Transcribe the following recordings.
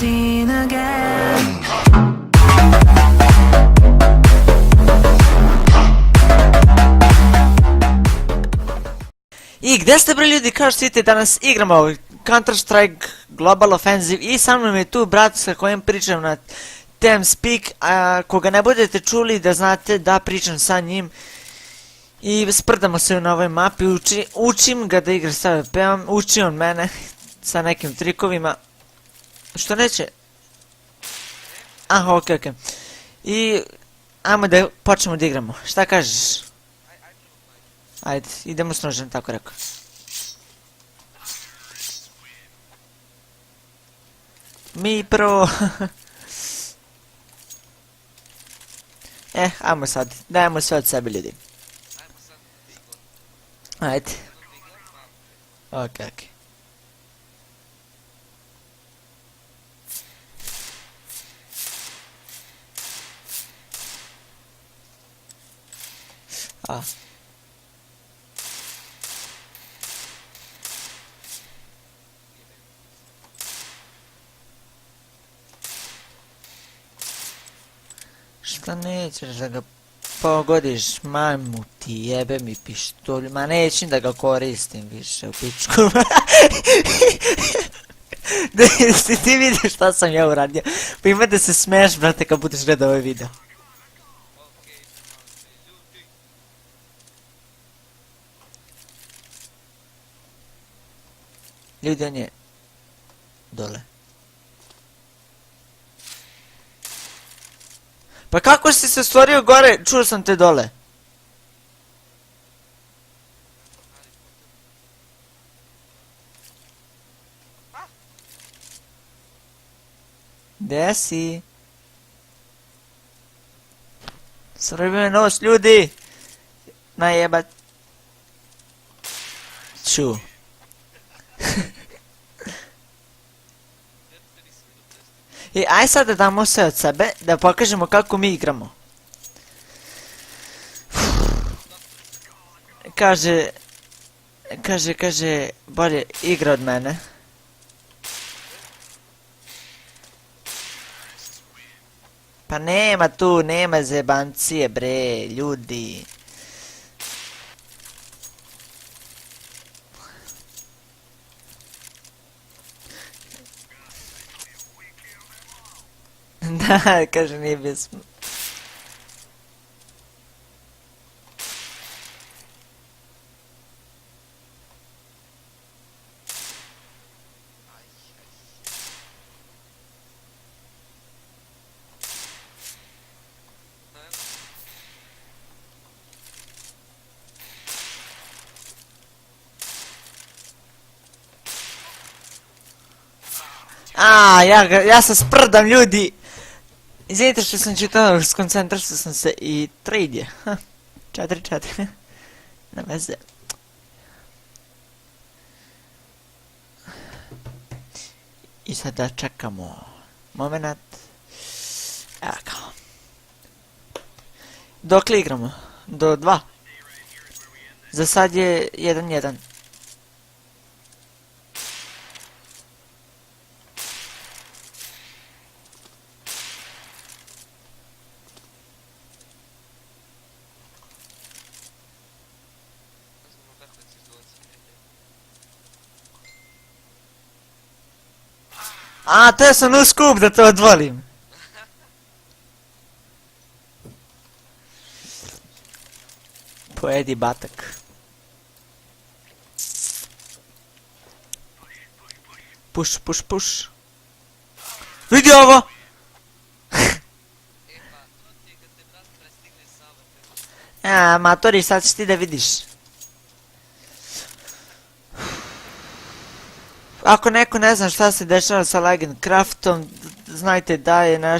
seen again. I gdje ste bre ljudi, kao što vidite danas igramo Counter Strike Global Offensive i sa mnom je tu brat sa kojim pričam na TeamSpeak, a koga ne budete čuli da znate da pričam sa njim i sprdamo se na ovoj mapi, učim ga da igra sa AWP-om, uči on mene sa nekim trikovima, što neće, aha okej. I ajmo da počnemo da igramo, šta kažeš? Ajde, idemo s nožem, tako rekao. Mi prvo. Ajmo sad, dajemo sve od sebe ljudi. Ajde. Okej. Šta nećeš da ga pogodiš, majmu ti jebe mi pištolj, ma nećem da ga koristim više u pičku. Da si ti vidiš šta sam ja uradio, pa ima da se smeješ brate kad budeš gledao ovaj video. Ljudi, on je dole. Pa kako si se stvorio gore, čuo sam te dole. Gdje si? Srbi me nos ljudi. Najebat. Ču. I aj sad da damo sve od sebe, da pokažemo kako mi igramo. Kaže, bolje igra od mene. Pa nema zebancije bre, ljudi. Da, kaže nije bez... Ja se sprdam ljudi! Izvinite što sam čitao, skoncentrao sam se i trade je. 4-4. Na veze. I sada čekamo moment. Evo kao. Dokle igramo? Do 2. Za sad je 1-1. A, te sam u skup da te odvolim. Pojedi batak. Puš. Vidi ovo! Matori, sad ćeš ti da vidiš. Ako neko ne zna šta se dešava sa Legendcraftom, znajte da je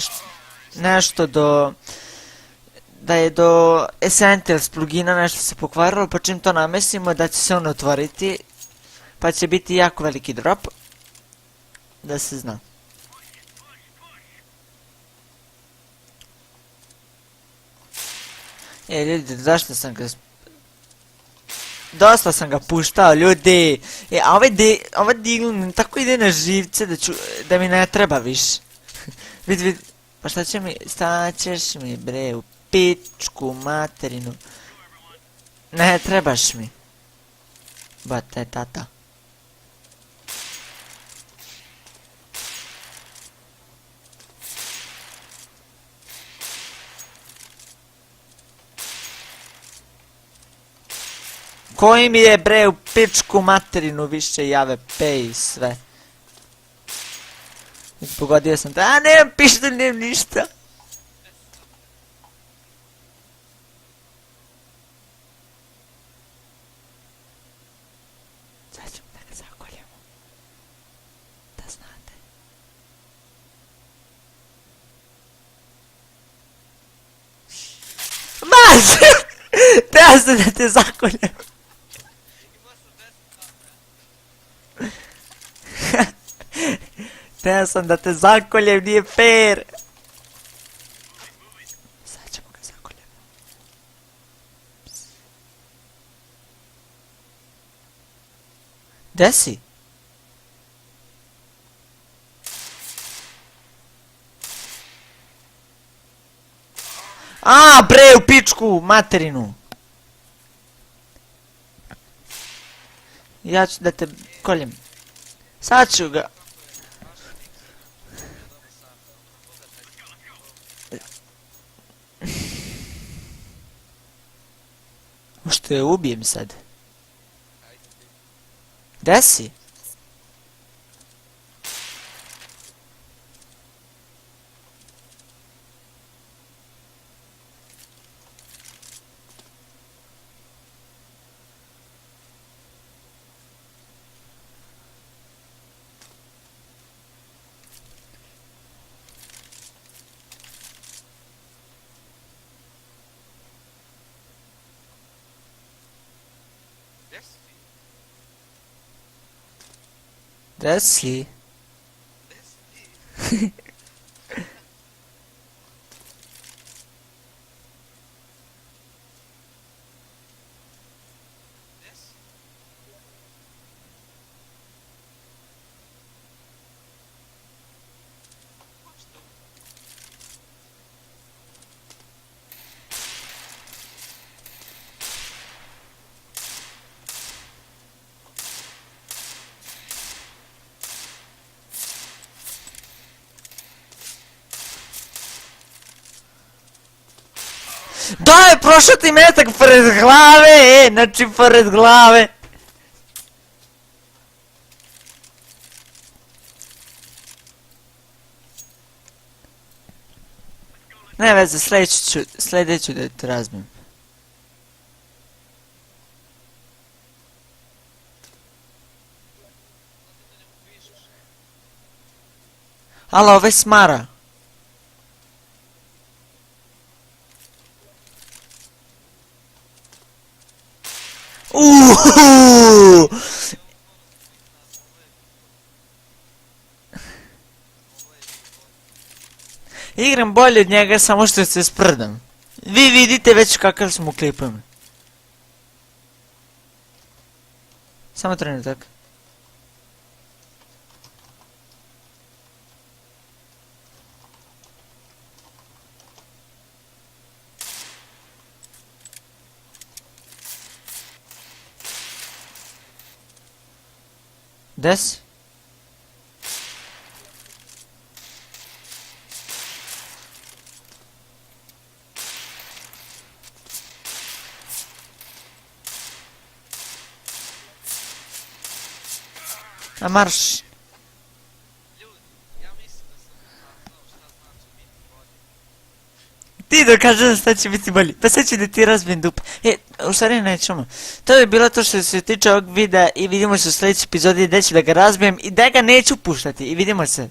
nešto do... Da je do Essentials plugina nešto se pokvarilo, pa čim to namesimo da će se on otvoriti, pa će biti jako veliki drop. Da se zna. Ljudi, zašto sam ga... dosta sam ga puštao, ljudi. A ovaj digl tako ide na živce da mi ne treba više. Vidi. Pa šta ćeš mi bre u pičku materinu. Ne trebaš mi. Bate tata. Koji mi je bre u pičku materinu više jave pej i sve. Pogodio sam te, a nemam pištolj, nemam ništa. Sad ćemo da ga zakoljemo. Da znate. Maš! Treba sam da te zakoljem. Teo sam da te zakoljem, nije fair. Sad ćemo ga zakoljem. Gde si? A, bre, u pičku, materinu. Ja ću da te koljem. Sad ću ga. Možete je ubijem sad. Gde si? Gde si? Daj, prošao ti metak pored glave, znači pored glave. Ne veze, sljedeću da te razbijem. Alo, ovaj smara. Uuuu! Igram bolje od njega samo što se sprdam. Vi vidite već kakav sam u klipama. Samo trenutak. Gde si? A marš! Ti dokaže šta će biti bolji. Pa sad ću da ti razbijem dupe. U stvari nećemo. To je bilo to što se tiče ovog videa i vidimo se u sljedećoj epizodi gdje ću da ga razbijem i da ga neću puštati. I vidimo se.